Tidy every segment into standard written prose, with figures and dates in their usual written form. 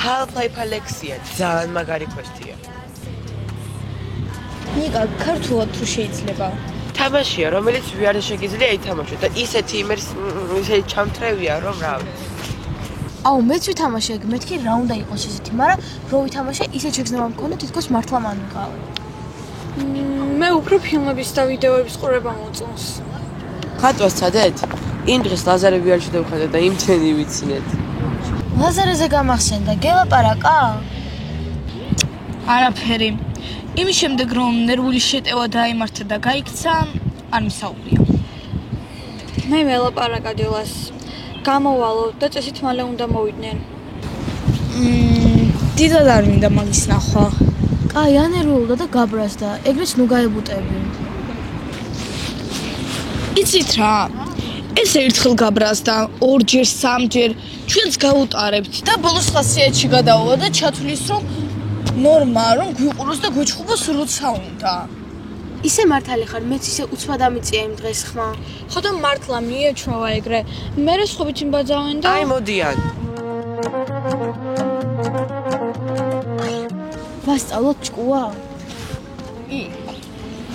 Half-Life Alexia, ძალიან მაგარი კვესტია. ნიკა, ქართულად თუ შეიძლება. თამაშია, რომელიც VR-ზე შეგიძლია ითამაშო და ისეთი ისეთი ჩამთრევია, რომ რა ვიცი. აუ, მეც ვითამაშე, მეთქი რა უნდა იყოს ისეთი, მაგრამ რო ვითამაშე, ისე შეგრძნება მქონდა, თითქოს მართლა მანუყავი. მე უფრო ფილმების და ვიდეოების ყურება მოწონს. ხატვას ცადეთ? იმ დღეს ლაზარები არ შედევხატეთ და იმჩენი ვიცინეთ. ლაზარეზე გამახსენდა, გელაპარაკა? არაფერი. იმის შემდეგ რომ ნერვული შეტევა დაიმართა და გაიქცა, არ მისაუბრია. მე ველაპარაკა დილას. გამოვალო და წესით მალე უნდა მოვიდნენ. დიდად არ მინდა მაგის ნახვა. კაი, ანერვულდა და გაბრაზდა, ეგრეც ნუ გაებუტები. იცით რა? ეს ერთხელ გაბრაზდა, ორჯერ, სამჯერ, ჩვენც გავუტარებთ და ბოლოს ხასიათში გადაუვა და ჩათვლის რომ ნორმა რომ გვიყუროს და გვეჩხუბოს როცა უნდა. ისე მართალი ხარ, მეც ისე უცბად ამიწია იმ დღეს ხმა. ხო და მართლა მიეჩვევა ეგრე. მერე სხვებით იმბაძავენ და აი მოდიან. ვასწავლოთ ჭკუა?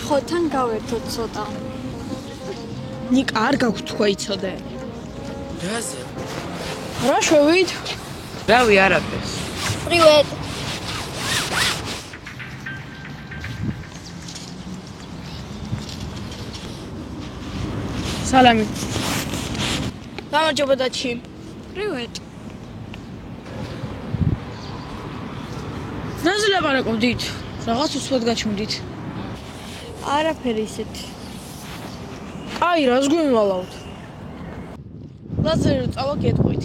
ხო თან გავერთოთ ცოტა. ნიკა არ გაქვს თქვა იცოდე. რაზე? რა შევით? რავი არაფერს. პრივეტ. სალამი. გამარჯობა დათი. პრივეტ. რაზე ლაპარაკობდით? რაღაც უცბად გაჩვენდით. არაფერი ისეთი. აი, რას გვიმვალავთ? ლაზერე წავა გეტყვით.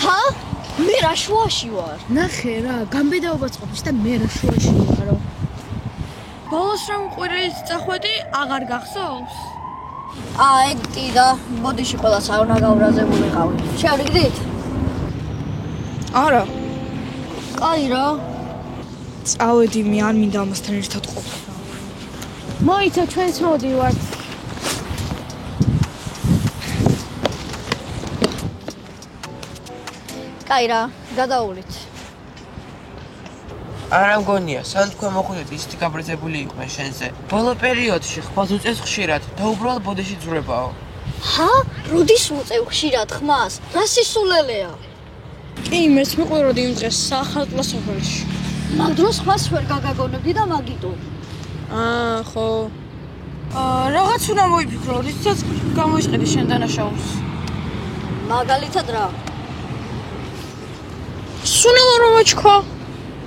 ჰა? მე რა შუაში ვარ? ნახე რა, გამბედაობაც ყოფის და მე რა შუაში ვარო. ბოლოს რომ ყვირილით წახვედი, აღარ გახსოვს? ეგ კი და ბოდიში ყველა საუნა გავრაზებულიყავი. შევრიგდით? არა. კაი რა. წავედი მე არ მინდა ამასთან ერთად ყოფნა. მოიცა ჩვენც მოდივართ. კაი რა, გადაულით. არა მგონია, სან თქვენ მოხვდით ისეთი გაბრაზებული იყვნენ შენზე. ბოლო პერიოდში ხმას უწევს ხშირად და უბრალოდ ბოდიში ძვრებაო. ჰა? როდის უწევ ხშირად ხმას? რა სისულელეა? კი, მეც მიყვიროდი იმ დღეს სახალხო სოფელში. მაგ დროს ხმას ვერ გაგაგონებდი და მაგიტო. ხო. რაღაც უნდა მოიფიქრო, რითაც გამოიშყიდი შენ დანაშაულს. მაგალითად რა? სუნა რომ აჩქვა.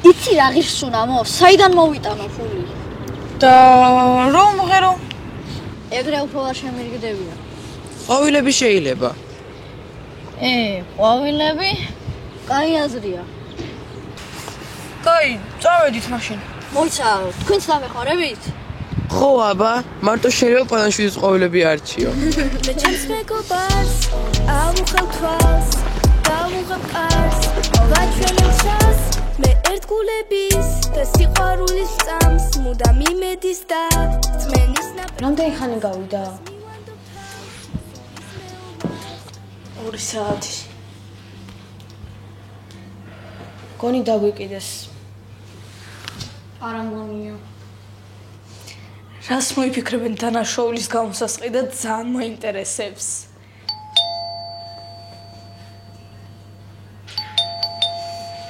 იცი რა ღირსუნამო? საიდან მოვიტანო ფული? და რომ ღერო? ეგრე უფრო არ შემირგდებია. ყვავილები შეიძლება. ყვავილები? კაი აზრია. კაი, წავედით მაშინ. მოიცა, თქვენც დამეხმარებით? ხო აბა, მარტო შეიძლება პანაშვილის ყვავილები არჩიო. მე ჩემს მეგობარს ავუხებ თვალს, გავუღებ კარს, ვაჩვენებს მე ერთგულების და სიყვარულის წამს, მუდამ იმედის და წმენის რამდენი ხანი გავიდა? 2 საათი. გონი დაგვიკიდეს. არა მგონია. რას მოიფიქრებენ დანაშაულის გამოსასყიდ და ძალიან მოინტერესებს.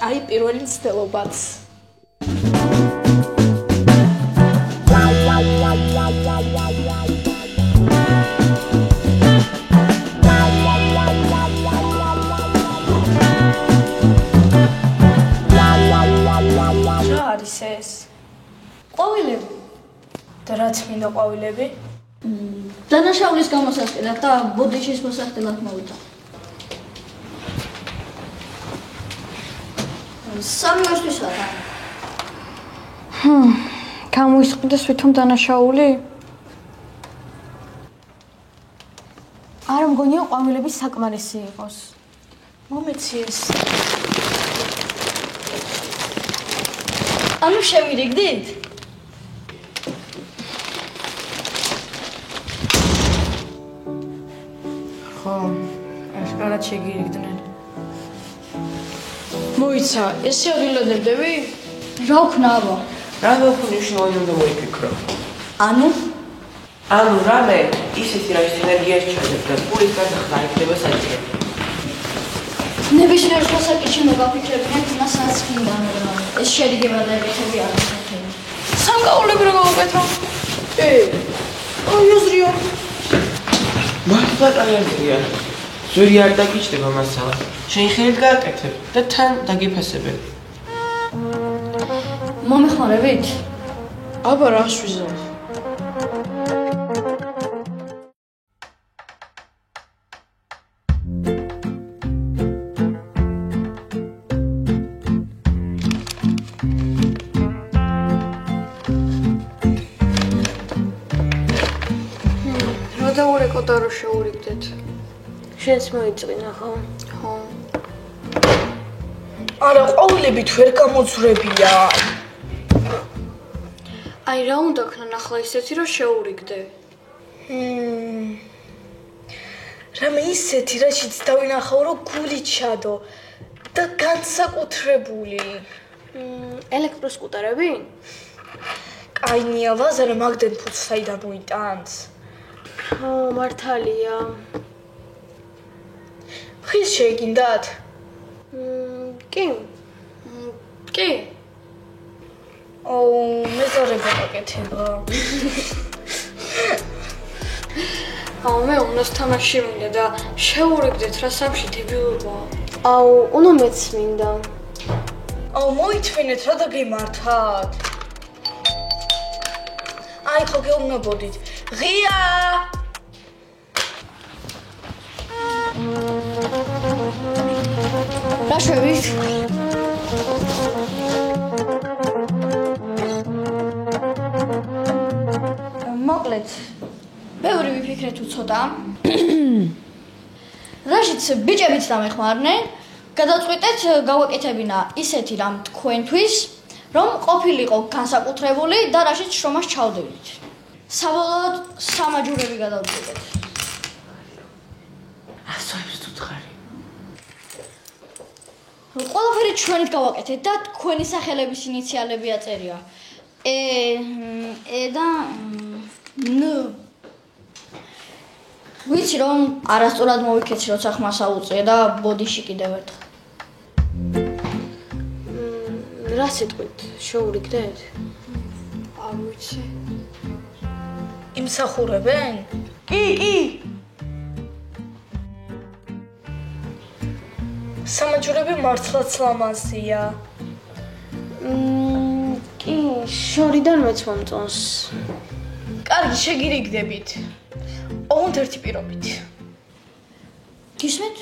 აი პირველი მცდელობაც. რა არის ეს? ყვავილები. და რაც მინდა ყვავილები? დანაშაულის გამოსასყიდად და ბოდიშის მოსახდელად მოვიდა. სამი ვარშიშაა. გამოისყიდეს ვითომ დანაშაული? არ მგონია ყვავილები საკმარისი იყოს. მომეციეს. ანუ შევირიგდით? ხო, აშკარად შეგირიგდნენ. მოიცა, ესე აღილადებდები? რა ვქნა აბა? რა მნიშვნელოვანი უნდა მოიფიქრო? ანუ რამე ისეთი რაის ენერგიას ჩაძებ და პულის გადახდა იქნება საჭირო. ნებისმიერ მოსაკითხში მოგაფიქრებინეთ მასაც გინდან რა. ეს შედიგება და ეკეთები არ ხდება. სამკაულები რა გავაკეთო? აზრია. მართლა კაიაზრია. ზური არ დაგიჭდება მასალა. შენ ხელით გააკეთებ და თან დაგიფასებებ. მომეხმარებით? აბა რა შვიზო? რა დაურეკო და რო შეურიგდეთ? შენც მოიწინა ხო? ხო. არა, ყვავილებით ვერ გამოძვრებია. აი რა უნდა ქნა ახლა ისეთი რომ შეურიგდე? რამე ისეთი რაშიც დავინახავ რომ გული ჩადო და განსაკუთრებული. ელექტროსკუტერები? კაინია ლაზარე მაგდენ ფუძს საიდან მოიტანს? ხო, მართალია. ხის შეგინდათ? კი. კი. მეზარე გავაკეთება. მე უნდა თამაში მინდა და შეურიგდეთ რა სამში დებიულობა. უნდა მეც მინდა. მოითვენეთ რა დაგემართათ? აი ხო გეუბნებოდით. ღია! რა შევით? მოკლედ ბევრი ვიფიქრეთ უცოტა. რაშიც ბიჭებიც დამეხმარნენ, გადავწყვიტეთ გავაკეთებინა ისეთი რამ თქვენთვის, რომ ყოფილიყო განსაკუთრებული და რაშიც შრომას ჩავდევნით. საბოლოოდ სამაჯურები გადავწყვიტეთ. ასოებს თუ თხარი. ყველაფერი ჩვენით გავაკეთეთ და თქვენი სახელების ინიციალები აწერია. და ვიცი რომ არასწორად მოვიქეცი როცა ხმას აუწია და ბოდიში კიდევ ერთხელ. რა სიტყვით შეურიგდეთ? არ ვიცი. იმსახურებენ? კი. სამაჯურები მართლაც ლამაზია. კი, შორიდან მეც მომწონს. კარგი, შეგირიგდებით. ოღონდ ერთი პირობით. გისმენთ?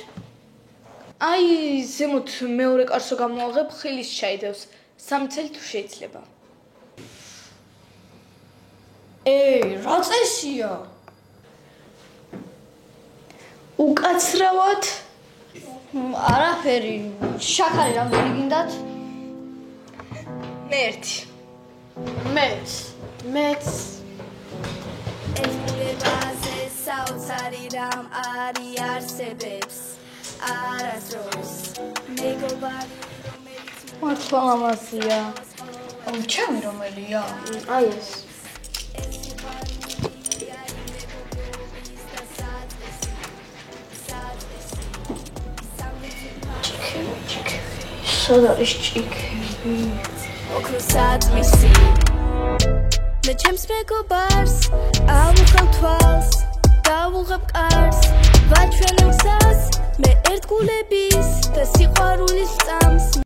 აი, ზემოთ მეორე კარსო გამოაღებ, ხილის ჩაიდევს. 3 წელი თუ შეიძლება. რა წესია? უკაცრავად? არაფერი, შაქარი რამდენი გინდათ? მე ერთი. მეც. ეთნებაზე საოცარი რამ არი არსებებს არასდროს მეგობარი რომელიც მართლა ლამაზია. ჩემი რომელია? აი ეს. სად არის ჭიქები? ოქროსად მისი მე ჩემს მეგობარს ამუხელ თვალს დავუღებ კარს ვაჩვენებ გზას მე ერთგულების და სიყვარულის წამს